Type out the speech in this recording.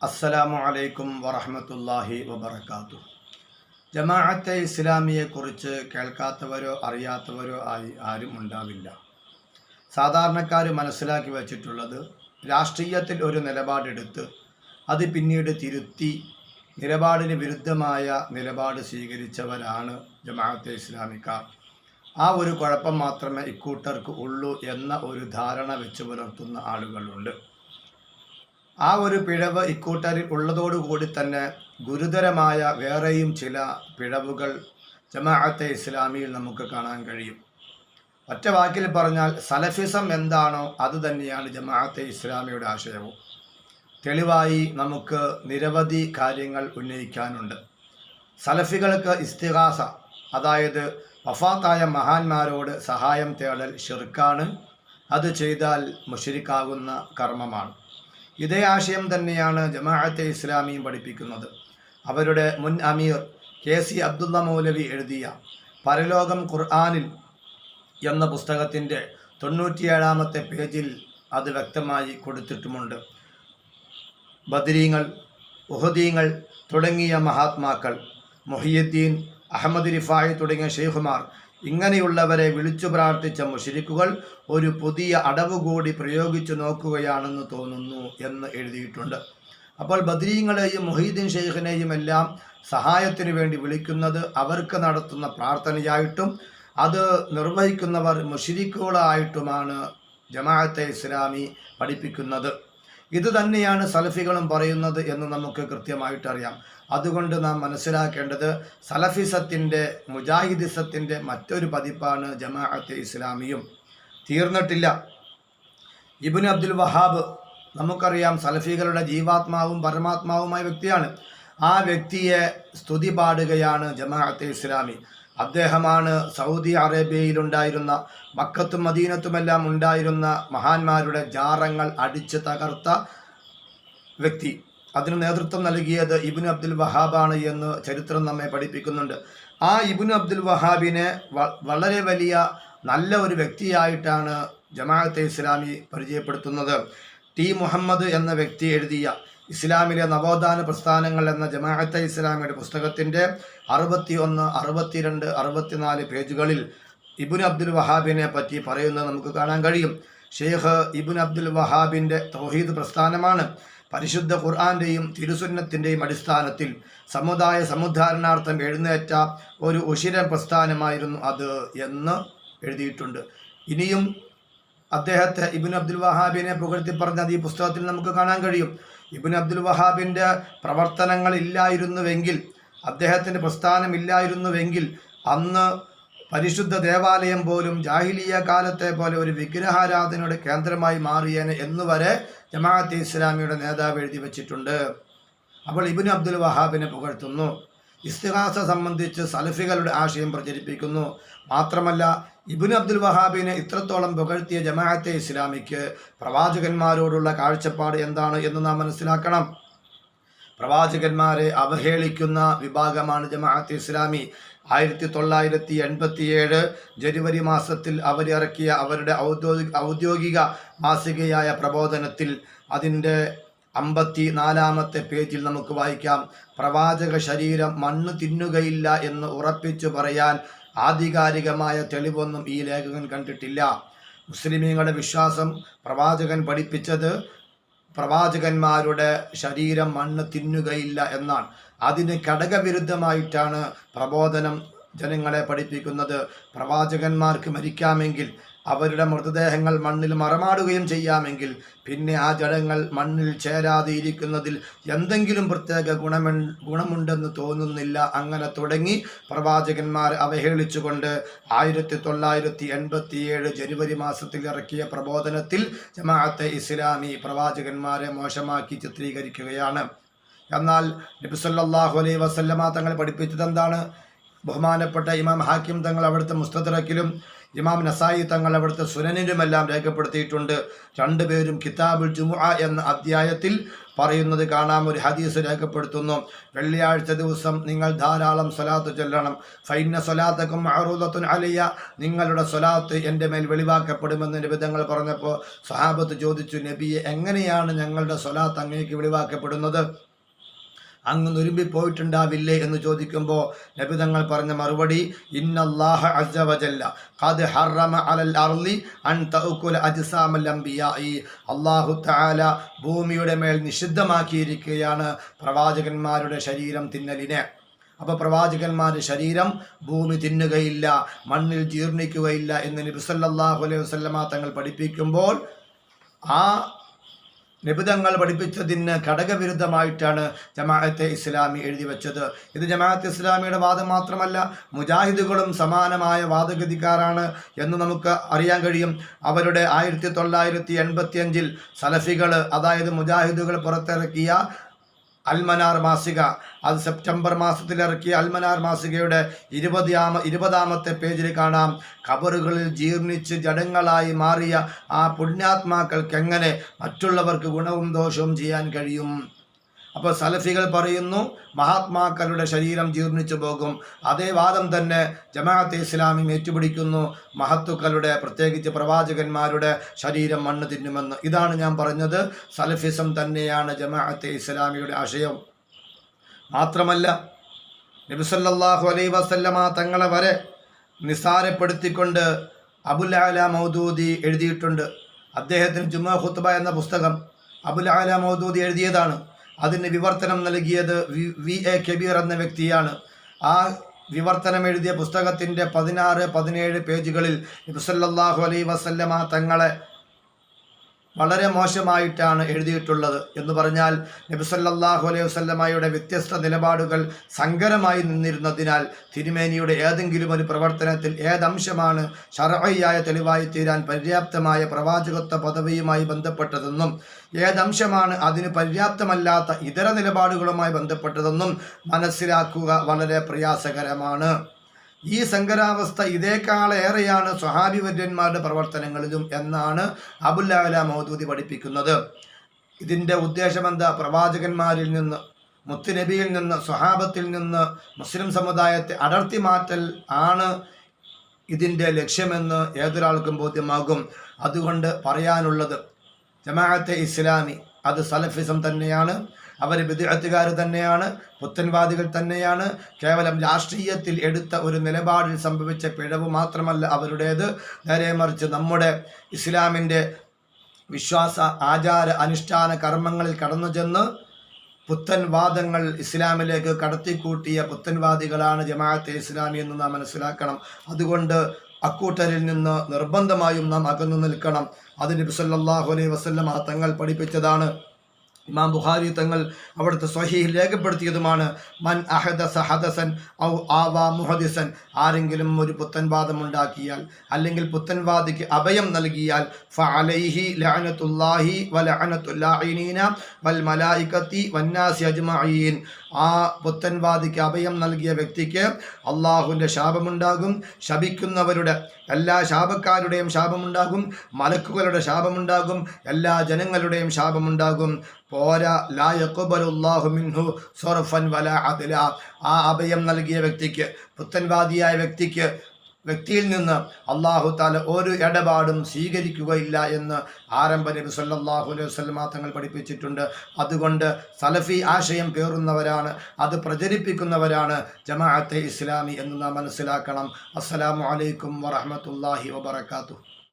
അസ്സലാമു അലൈക്കും വറഹ്മത്തുള്ളാഹി വബറകാതുഹു. ജമാഅത്തെ ഇസ്ലാമിയെക്കുറിച്ച് കേൾക്കാത്തവരോ അറിയാത്തവരോ ആയി ആരും ഉണ്ടാവില്ല. സാധാരണക്കാർ മനസ്സിലാക്കി വച്ചിട്ടുള്ളത് രാഷ്ട്രീയത്തിൽ ഒരു നിലപാടെടുത്ത് അത് പിന്നീട് തിരുത്തി നിലപാടിന് വിരുദ്ധമായ നിലപാട് സ്വീകരിച്ചവരാണ് ജമാഅത്തെ ഇസ്ലാമിക്കാർ. ആ ഒരു കുഴപ്പം മാത്രമേ ഇക്കൂട്ടർക്ക് ഉള്ളൂ എന്ന ഒരു ധാരണ വെച്ച് പുലർത്തുന്ന ആളുകളുണ്ട്. ആ ഒരു പിഴവ് ഇക്കൂട്ടരിൽ ഉള്ളതോടുകൂടി തന്നെ ഗുരുതരമായ വേറെയും ചില പിഴവുകൾ ജമാഅത്തെ ഇസ്ലാമിയിൽ നമുക്ക് കാണാൻ കഴിയും. ഒറ്റ വാക്കിൽ പറഞ്ഞാൽ സലഫിസം എന്താണോ അത് തന്നെയാണ് ജമാഅത്തെ ഇസ്ലാമിയുടെ ആശയവും. തെളിവായി നമുക്ക് നിരവധി കാര്യങ്ങൾ ഉന്നയിക്കാനുണ്ട്. സലഫികൾക്ക് ഇസ്തിഗാസ, അതായത് വഫാത്തായ മഹാന്മാരോട് സഹായം തേടൽ ഷിർക്കാണ്. അത് ചെയ്താൽ മുശ്രിക്കാകുന്ന കർമ്മമാണ്. ഇതേ ആശയം തന്നെയാണ് ജമാഅത്തെ ഇസ്ലാമിയും പഠിപ്പിക്കുന്നത്. അവരുടെ മുൻ അമീർ KC അബ്ദുള്ള മൗലവി എഴുതിയ പരലോകം ഖുർആനിൽ എന്ന പുസ്തകത്തിൻ്റെ 97-ാമത്തെ പേജിൽ അത് വ്യക്തമായി കൊടുത്തിട്ടുമുണ്ട്. ബദരീങ്ങൾ, ഉഹദീങ്ങൾ തുടങ്ങിയ മഹാത്മാക്കൾ, മുഹിയുദ്ദീൻ, അഹമ്മദ് റിഫായി തുടങ്ങിയ ഷെയ്ഖുമാർ, ഇങ്ങനെയുള്ളവരെ വിളിച്ചു പ്രാർത്ഥിച്ച മുശ്രിക്കുകൾ ഒരു പുതിയ അടവ് കൂടി പ്രയോഗിച്ചു നോക്കുകയാണെന്ന് തോന്നുന്നു എന്ന് എഴുതിയിട്ടുണ്ട്. അപ്പോൾ ബദരീങ്ങളെയും മുഹീദ്ദീൻ ഷെയ്ഖിനെയും എല്ലാം സഹായത്തിന് വേണ്ടി വിളിക്കുന്നത് അവർക്ക് നടത്തുന്ന പ്രാർത്ഥനയായിട്ടും അത് നിർവഹിക്കുന്നവർ മുശ്രിക്കുകളായിട്ടുമാണ് ജമാഅത്തെ ഇസ്ലാമി പഠിപ്പിക്കുന്നത്. ഇത് തന്നെയാണ് സലഫികളും പറയുന്നത് എന്ന് നമുക്ക് കൃത്യമായിട്ടറിയാം. അതുകൊണ്ട് നാം മനസ്സിലാക്കേണ്ടത് സലഫിസത്തിൻ്റെ, മുജാഹിദിസത്തിൻ്റെ മറ്റൊരു പതിപ്പാണ് ജമാഅത്തെ ഇസ്ലാമിയും. തീർന്നിട്ടില്ല. ഇബ്നു അബ്ദുൽ വഹാബ് നമുക്കറിയാം, സലഫികളുടെ ജീവാത്മാവും പരമാത്മാവുമായ വ്യക്തിയാണ്. ആ വ്യക്തിയെ സ്തുതി പാടുകയാണ് ജമാഅത്തെ ഇസ്ലാമി. അദ്ദേഹമാണ് സൗദി അറേബ്യയിലുണ്ടായിരുന്ന, മക്കത്തും മദീനത്തുമെല്ലാം ഉണ്ടായിരുന്ന മഹാന്മാരുടെ ജാറങ്ങൾ അടിച്ച് തകർത്ത വ്യക്തി. അതിന് നേതൃത്വം നൽകിയത് ഇബ്നു അബ്ദുൽ വഹാബാണ് എന്ന് ചരിത്രം നമ്മെ പഠിപ്പിക്കുന്നുണ്ട്. ആ ഇബ്നു അബ്ദുൽ വഹാബിനെ വളരെ വലിയ നല്ല ഒരു വ്യക്തിയായിട്ടാണ് ജമാഅത്തെ ഇസ്ലാമി പരിചയപ്പെടുത്തുന്നത്. ടി മുഹമ്മദ് എന്ന വ്യക്തി എഴുതിയ ഇസ്ലാമിലെ നവോത്ഥാന പ്രസ്ഥാനങ്ങൾ എന്ന ജമാഅത്തെ ഇസ്ലാമിയുടെ പുസ്തകത്തിൻ്റെ 61, 62, 64 പേജുകളിൽ ഇബ്നു അബ്ദുൽ വഹാബിനെ പറ്റി പറയുന്നത് നമുക്ക് കാണാൻ കഴിയും. ഷെയ്ഖ് ഇബ്നു അബ്ദുൽ വഹാബിൻ്റെ തൗഹീദ് പ്രസ്ഥാനമാണ് പരിശുദ്ധ ഖുർആന്റെയും തിരുസുന്നത്തിൻ്റെയും അടിസ്ഥാനത്തിൽ സമുദായ സമുദ്ധാരണാർത്ഥം എഴുന്നേറ്റ ഒരു ഉശിരൻ പ്രസ്ഥാനമായിരുന്നു അത് എന്ന് എഴുതിയിട്ടുണ്ട്. ഇനിയും അദ്ദേഹത്തെ ഇബ്നു അബ്ദുൽ വഹാബിനെ പുകഴ്ത്തി പറഞ്ഞത് ഈ പുസ്തകത്തിൽ നമുക്ക് കാണാൻ കഴിയും. ഇബ്നു അബ്ദുൽ വഹാബിൻ്റെ പ്രവർത്തനങ്ങൾ ഇല്ലായിരുന്നുവെങ്കിൽ, അദ്ദേഹത്തിൻ്റെ പ്രസ്ഥാനം ഇല്ലായിരുന്നുവെങ്കിൽ അന്ന് പരിശുദ്ധ ദേവാലയം പോലും ജാഹിലിയ കാലത്തെ പോലെ ഒരു വിഗ്രഹാരാധനയുടെ കേന്ദ്രമായി മാറിയേനെ എന്നുവരെ ജമാഅത്തെ ഇസ്ലാമിയുടെ നേതാവ് എഴുതി വച്ചിട്ടുണ്ട്. അപ്പോൾ ഇബ്നു അബ്ദുൽ വഹാബിനെ പുകഴ്ത്തുന്നു. ഇസ്തിഗാസ സംബന്ധിച്ച് സലഫികളുടെ ആശയം പ്രചരിപ്പിക്കുന്നു. മാത്രമല്ല, ഇബ്നു അബ്ദുൽ വഹാബിനെ ഇത്രത്തോളം പുകഴ്ത്തിയ ജമാഅത്തെ ഇസ്ലാമിക്ക് പ്രവാചകന്മാരോടുള്ള കാഴ്ചപ്പാട് എന്താണ് എന്ന് നാം മനസ്സിലാക്കണം. പ്രവാചകന്മാരെ അവഹേളിക്കുന്ന വിഭാഗമാണ് ജമാഅത്തെ ഇസ്ലാമി. 1987 ജനുവരി മാസത്തിൽ അവരിറക്കിയ അവരുടെ ഔദ്യോഗിക മാസികയായ പ്രബോധനത്തിൽ അതിൻ്റെ 54-ാമത്തെ പേജിൽ നമുക്ക് വായിക്കാം, പ്രവാചക ശരീരം മണ്ണ് തിന്നുകയില്ല എന്ന് ഉറപ്പിച്ചു പറയാൻ ആധികാരികമായ തെളിവൊന്നും ഈ ലേഖകൻ കണ്ടിട്ടില്ല. മുസ്ലിമീങ്ങളുടെ വിശ്വാസം പ്രവാചകൻ പഠിപ്പിച്ചത് പ്രവാചകന്മാരുടെ ശരീരം മണ്ണ് തിന്നുകയില്ല എന്നാണ്. അതിന് ഘടകവിരുദ്ധമായിട്ടാണ് പ്രബോധനം ജനങ്ങളെ പഠിപ്പിക്കുന്നത്. പ്രവാചകന്മാർക്ക് മരിക്കാമെങ്കിൽ, അവരുടെ മൃതദേഹങ്ങൾ മണ്ണിൽ മറമാടുകയും ചെയ്യാമെങ്കിൽ പിന്നെ ആ ജഡങ്ങൾ മണ്ണിൽ ചേരാതെ ഇരിക്കുന്നതിൽ എന്തെങ്കിലും പ്രത്യേക ഗുണമുണ്ടെന്ന് തോന്നുന്നില്ല. അങ്ങനെ തുടങ്ങി പ്രവാചകന്മാരെ അവഹേളിച്ചുകൊണ്ട് 1987 ജനുവരി മാസത്തിൽ ഇറക്കിയ പ്രബോധനത്തിൽ ജമാഅത്തെ ഇസ്ലാമി പ്രവാചകന്മാരെ മോശമാക്കി ചിത്രീകരിക്കുകയാണ്. എന്നാൽ നബി സല്ലല്ലാഹു അലൈഹി വസല്ലമ തങ്ങൾ പഠിപ്പിച്ചത് എന്താണ്? ബഹുമാനപ്പെട്ട ഇമാം ഹാക്കിം തങ്ങൾ അവിടുത്തെ മുസ്തദ്റക്കിലും ഇമാം നസായി തങ്ങൾ അവിടുത്തെ സുനനിലുമെല്ലാം രേഖപ്പെടുത്തിയിട്ടുണ്ട്. രണ്ടുപേരും കിതാബുൽ ജുമുഅ എന്ന അധ്യായത്തിൽ പറയുന്നത് കാണാം. ഒരു ഹദീസ് രേഖപ്പെടുത്തുന്നു, വെള്ളിയാഴ്ച ദിവസം നിങ്ങൾ ധാരാളം സ്വലാത്ത് ചൊല്ലണം. ഫൈന സ്വലാത്തക്കും മഅറൂദത്തുൻ അലയ്യ, നിങ്ങളുടെ സ്വലാത്ത് എൻ്റെ മേൽ വെളിവാക്കപ്പെടുമെന്ന് നബിതങ്ങൾ പറഞ്ഞപ്പോൾ സ്വഹാബത്ത് ചോദിച്ചു, നബിയെ എങ്ങനെയാണ് ഞങ്ങളുടെ സ്വലാത്ത് അങ്ങേക്ക് വെളിവാക്കപ്പെടുന്നത്? അങ്ങ് നുരുമ്പിപ്പോയിട്ടുണ്ടാവില്ലേ എന്ന് ചോദിക്കുമ്പോൾ നബിതങ്ങൾ പറഞ്ഞ മറുപടി, ഇന്നല്ലാഹ അസ്സ വജല്ല ഖദ് ഹറമ അലൽ അർളി അൻ തഅകുല അജ്സാമൽ അംബിയാഇ, അല്ലാഹു തആല ഭൂമിയുടെ മേൽ നിഷിദ്ധമാക്കിയിരിക്കുകയാണ് പ്രവാചകന്മാരുടെ ശരീരം തിന്നലിനെ. അപ്പോൾ പ്രവാചകന്മാരുടെ ശരീരം ഭൂമി തിന്നുകയില്ല, മണ്ണിൽ ജീർണിക്കുകയില്ല എന്ന് നബി സല്ലല്ലാഹു അലൈഹി വസല്ലമ തങ്ങൾ പഠിപ്പിക്കുമ്പോൾ ആ നിബിധങ്ങൾ പഠിപ്പിച്ചതിന് ഘടകവിരുദ്ധമായിട്ടാണ് ജമാഅത്തെ ഇസ്ലാമി എഴുതി വെച്ചത്. ഇത് ജമാഅത്തെ ഇസ്ലാമിയുടെ വാദം മാത്രമല്ല, മുജാഹിദുകളും സമാനമായ വാദഗതിക്കാരാണ് എന്ന് നമുക്ക് അറിയാൻ കഴിയും. അവരുടെ 1985 സലഫികൾ, അതായത് മുജാഹിദുകൾ പുറത്തിറക്കിയ അൽമനാർ മാസിക, അത് സെപ്റ്റംബർ മാസത്തിലിറക്കിയ അൽമനാർ മാസികയുടെ 20ാമത്തെ പേജിൽ കാണാം, ഖബറുകളിൽ ജീർണിച്ച് ജഡങ്ങളായി മാറിയ ആ പുണ്യാത്മാക്കൾക്ക് എങ്ങനെ മറ്റുള്ളവർക്ക് ഗുണവും ദോഷവും ചെയ്യാൻ കഴിയും? അപ്പോൾ സലഫികൾ പറയുന്നു മഹാത്മാക്കളുടെ ശരീരം ജീർണിച്ചു പോകും. അതേ വാദം തന്നെ ജമാഅത്തെ ഇസ്ലാമി ഏറ്റുപിടിക്കുന്നു, മഹത്തുക്കളുടെ പ്രത്യേകിച്ച് പ്രവാചകന്മാരുടെ ശരീരം മണ്ണ് തിന്നുമെന്ന്. ഇതാണ് ഞാൻ പറഞ്ഞത്, സലഫിസം തന്നെയാണ് ജമാഅത്തെ ഇസ്ലാമിയുടെ ആശയം. മാത്രമല്ല നബി സല്ലല്ലാഹു അലൈഹി വസല്ലമ തങ്ങളെ വരെ നിസാരപ്പെടുത്തിക്കൊണ്ട് അബുൽ അല മൗദൂദി എഴുതിയിട്ടുണ്ട്. അദ്ദേഹത്തിന് ജുമാ ഖുത്ബ എന്ന പുസ്തകം അബുൽ അല മൗദൂദി എഴുതിയതാണ്. അതിന് വിവർത്തനം നൽകിയത് വി.എ. കബീർ എന്ന വ്യക്തിയാണ്. ആ വിവർത്തനം എഴുതിയ പുസ്തകത്തിൻ്റെ 16-17 പേജുകളിൽ നബി സല്ലല്ലാഹു അലൈഹി വസല്ലമ തങ്ങളെ വളരെ മോശമായിട്ടാണ് എഴുതിയിട്ടുള്ളത്. എന്ന് പറഞ്ഞാൽ നബി സല്ലല്ലാഹു അലൈഹി വസല്ലമയുടെ വ്യത്യസ്ത നിലപാടുകൾ സങ്കരമായി നിന്നിരുന്നതിനാൽ തിരുമേനിയുടെ ഏതെങ്കിലും ഒരു പ്രവർത്തനത്തിൽ ഏതംശമാണ് ശർഈയായ തെളിവായി തീരാൻ പര്യാപ്തമായ പ്രവാചകത്വ പദവിയുമായി ബന്ധപ്പെട്ടതെന്നും ഏതംശമാണ് അതിന് പര്യാപ്തമല്ലാത്ത ഇതര നിലപാടുകളുമായി ബന്ധപ്പെട്ടതെന്നും മനസ്സിലാക്കുക വളരെ പ്രയാസകരമാണ്. ഈ സങ്കരാവസ്ഥ ഇതേക്കാളേറെയാണ് സ്വഹാബിവര്യന്മാരുടെ പ്രവർത്തനങ്ങളിലും എന്നാണ് അബുൽ അല മൗദൂദി പഠിപ്പിക്കുന്നത്. ഇതിൻ്റെ ഉദ്ദേശം എന്താ? പ്രവാചകന്മാരിൽ നിന്ന്, മുത്തുനബിയിൽ നിന്ന്, സ്വഹാബത്തിൽ നിന്ന് മുസ്ലിം സമുദായത്തെ അടർത്തി മാറ്റൽ ആണ് ഇതിൻ്റെ ലക്ഷ്യമെന്ന് ഏതൊരാൾക്കും ബോധ്യമാകും. അതുകൊണ്ട് പറയാനുള്ളത്, ജമാഅത്തെ ഇസ്ലാമി അത് സലഫിസം തന്നെയാണ്, അവർ ബിദ്അത്തുകാർ തന്നെയാണ്, പുത്തൻവാദികൾ തന്നെയാണ്. കേവലം രാഷ്ട്രീയത്തിൽ എടുത്ത ഒരു നിലപാടിൽ സംഭവിച്ച പിഴവ് മാത്രമല്ല അവരുടേത്, നേരെ മറിച്ച് നമ്മുടെ ഇസ്ലാമിൻ്റെ വിശ്വാസ ആചാര അനുഷ്ഠാന കർമ്മങ്ങളിൽ കടന്നു ചെന്ന് പുത്തൻവാദങ്ങൾ ഇസ്ലാമിലേക്ക് കടത്തിക്കൂട്ടിയ പുത്തൻവാദികളാണ് ജമാഅത്തെ ഇസ്ലാമി എന്ന് നാം മനസ്സിലാക്കണം. അതുകൊണ്ട് അക്കൂട്ടരിൽ നിന്ന് നിർബന്ധമായും നാം അകന്നു നിൽക്കണം. അത് നബി സല്ലല്ലാഹു അലൈഹി വസല്ലമ തങ്ങൾ പഠിപ്പിച്ചതാണ്. ഇമാം ബുഖാരി തങ്ങൾ അവിടുത്തെ സ്വഹീഹിൽ രേഖപ്പെടുത്തിയതുമാണ്. മൻ അഹദസ ഹദസൻ ഔ ആവാ മുഹദിസൻ, ആരെങ്കിലും ഒരു പുത്തൻവാദം ഉണ്ടാക്കിയാൽ അല്ലെങ്കിൽ പുത്തൻവാദിക്ക് അഭയം നൽകിയാൽ ഫഅലൈഹി ലഅനത്തുല്ലാഹി വലഅനത്തുൽ ലാഇനീന വൽ മലായികത്തി വന്നാസി അജ്മഈൻ, ആ പുത്തൻവാദിക്ക് അഭയം നൽകിയ വ്യക്തിക്ക് അള്ളാഹുവിൻ്റെ ശാപമുണ്ടാകും, ശപിക്കുന്നവരുടെ എല്ലാ ശാപക്കാരുടെയും ശാപമുണ്ടാകും, മലക്കുകളുടെ ശാപമുണ്ടാകും, എല്ലാ ജനങ്ങളുടെയും ശാപമുണ്ടാകും. പോരാ, ലാ യഖ്ബലുല്ലാഹു മിൻഹു സർഫൻ വലാ അദ്ല, ആ അഭയം നൽകിയ വ്യക്തിക്ക്, പുത്തൻവാദിയായ വ്യക്തിയിൽ നിന്ന് അല്ലാഹു തആല ഒരു ഇടപാടും സ്വീകരിക്കുകയില്ല എന്ന് ആരംഭ നബി സല്ലല്ലാഹു അലൈഹി വസല്ലമ തങ്ങൾ പഠിപ്പിച്ചിട്ടുണ്ട്. അതുകൊണ്ട് സലഫി ആശയം പേറുന്നവരാണ്, അത് പ്രചരിപ്പിക്കുന്നവരാണ് ജമാഅത്തെ ഇസ്ലാമി എന്ന് നാം മനസ്സിലാക്കണം. അസ്സലാമു അലൈക്കും വറഹ്മത്തുള്ളാഹി വബറകാതുഹു.